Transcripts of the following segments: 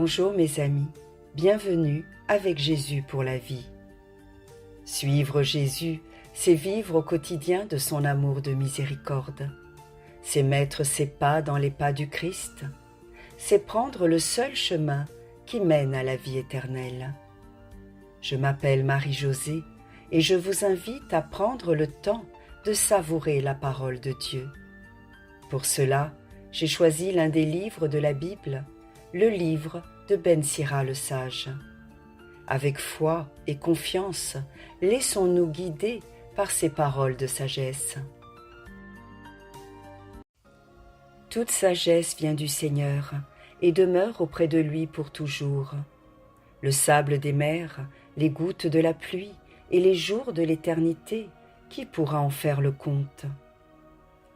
Bonjour mes amis, bienvenue avec Jésus pour la vie. Suivre Jésus, c'est vivre au quotidien de son amour de miséricorde. C'est mettre ses pas dans les pas du Christ. C'est prendre le seul chemin qui mène à la vie éternelle. Je m'appelle Marie-Josée et je vous invite à prendre le temps de savourer la parole de Dieu. Pour cela, j'ai choisi l'un des livres de la Bible, le livre de Ben Sira le Sage. Avec foi et confiance, laissons-nous guider par ces paroles de sagesse. Toute sagesse vient du Seigneur et demeure auprès de lui pour toujours. Le sable des mers, les gouttes de la pluie et les jours de l'éternité, qui pourra en faire le compte?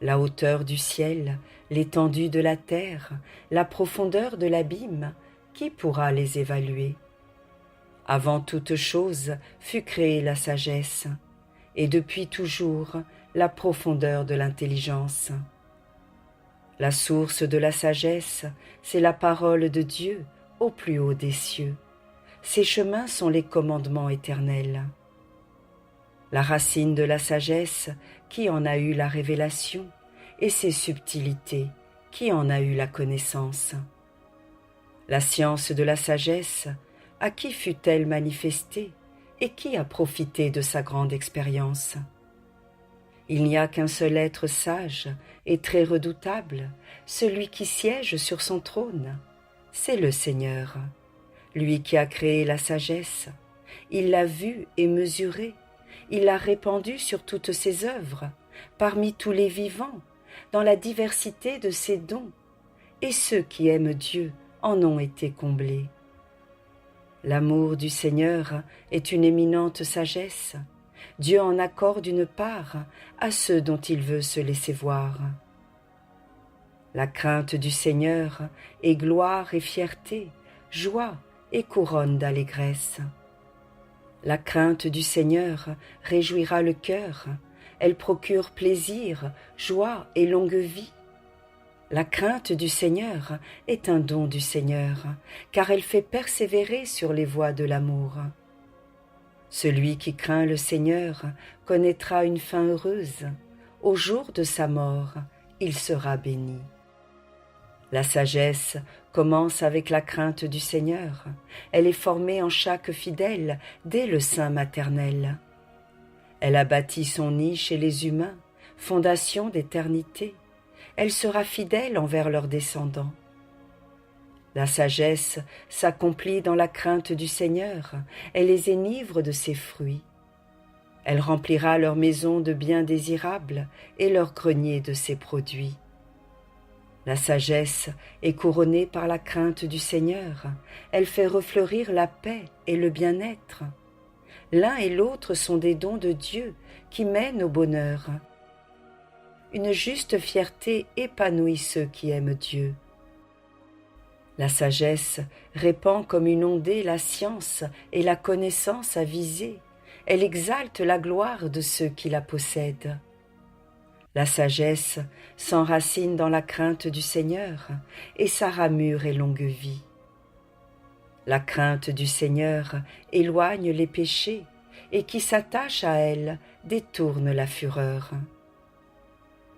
La hauteur du ciel, l'étendue de la terre, la profondeur de l'abîme, qui pourra les évaluer? Avant toute chose fut créée la sagesse, et depuis toujours la profondeur de l'intelligence. La source de la sagesse, c'est la parole de Dieu au plus haut des cieux. Ses chemins sont les commandements éternels. La racine de la sagesse, qui en a eu la révélation, et ses subtilités, qui en a eu la connaissance? La science de la sagesse, à qui fut-elle manifestée, et qui a profité de sa grande expérience? Il n'y a qu'un seul être sage et très redoutable, celui qui siège sur son trône, c'est le Seigneur, lui qui a créé la sagesse. Il l'a vue et mesurée, il l'a répandue sur toutes ses œuvres, parmi tous les vivants, dans la diversité de ses dons, et ceux qui aiment Dieu en ont été comblés. L'amour du Seigneur est une éminente sagesse. Dieu en accorde une part à ceux dont il veut se laisser voir. La crainte du Seigneur est gloire et fierté, joie et couronne d'allégresse. La crainte du Seigneur réjouira le cœur, elle procure plaisir, joie et longue vie. La crainte du Seigneur est un don du Seigneur, car elle fait persévérer sur les voies de l'amour. Celui qui craint le Seigneur connaîtra une fin heureuse. Au jour de sa mort, il sera béni. La sagesse commence avec la crainte du Seigneur. Elle est formée en chaque fidèle dès le sein maternel. Elle a bâti son nid chez les humains, fondation d'éternité. Elle sera fidèle envers leurs descendants. La sagesse s'accomplit dans la crainte du Seigneur, elle les enivre de ses fruits. Elle remplira leur maison de biens désirables et leur grenier de ses produits. La sagesse est couronnée par la crainte du Seigneur, elle fait refleurir la paix et le bien-être. L'un et l'autre sont des dons de Dieu qui mènent au bonheur. Une juste fierté épanouit ceux qui aiment Dieu. La sagesse répand comme une ondée la science et la connaissance avisée. Elle exalte la gloire de ceux qui la possèdent. La sagesse s'enracine dans la crainte du Seigneur et sa ramure est longue vie. La crainte du Seigneur éloigne les péchés et qui s'attache à elle détourne la fureur.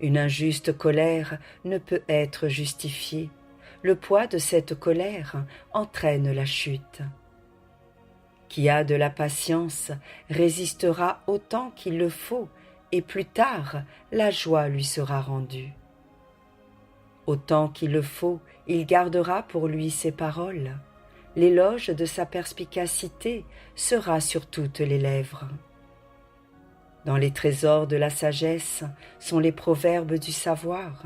Une injuste colère ne peut être justifiée. Le poids de cette colère entraîne la chute. Qui a de la patience résistera autant qu'il le faut, et plus tard la joie lui sera rendue. Autant qu'il le faut, il gardera pour lui ses paroles. L'éloge de sa perspicacité sera sur toutes les lèvres. Dans les trésors de la sagesse sont les proverbes du savoir.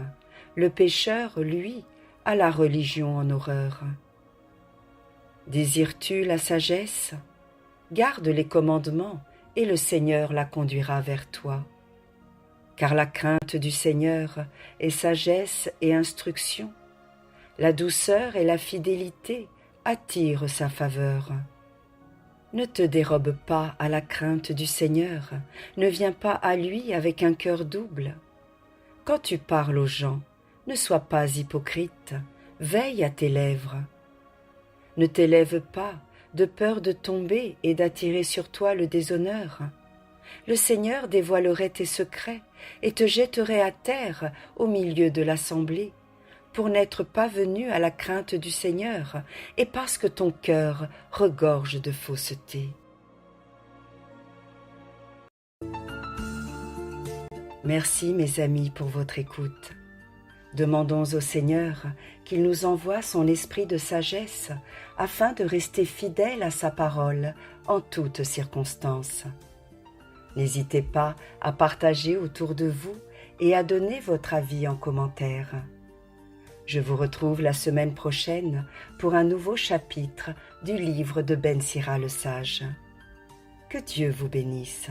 Le pécheur, lui, a la religion en horreur. Désires-tu la sagesse? Garde les commandements, et le Seigneur la conduira vers toi. Car la crainte du Seigneur est sagesse et instruction. La douceur et la fidélité attirent sa faveur. Ne te dérobe pas à la crainte du Seigneur, ne viens pas à lui avec un cœur double. Quand tu parles aux gens, ne sois pas hypocrite, veille à tes lèvres. Ne t'élève pas, de peur de tomber et d'attirer sur toi le déshonneur. Le Seigneur dévoilerait tes secrets et te jetterait à terre au milieu de l'assemblée, pour n'être pas venu à la crainte du Seigneur, et parce que ton cœur regorge de fausseté. Merci mes amis pour votre écoute. Demandons au Seigneur qu'il nous envoie son esprit de sagesse afin de rester fidèles à sa parole en toutes circonstances. N'hésitez pas à partager autour de vous et à donner votre avis en commentaire. Je vous retrouve la semaine prochaine pour un nouveau chapitre du livre de Ben Sira le Sage. Que Dieu vous bénisse.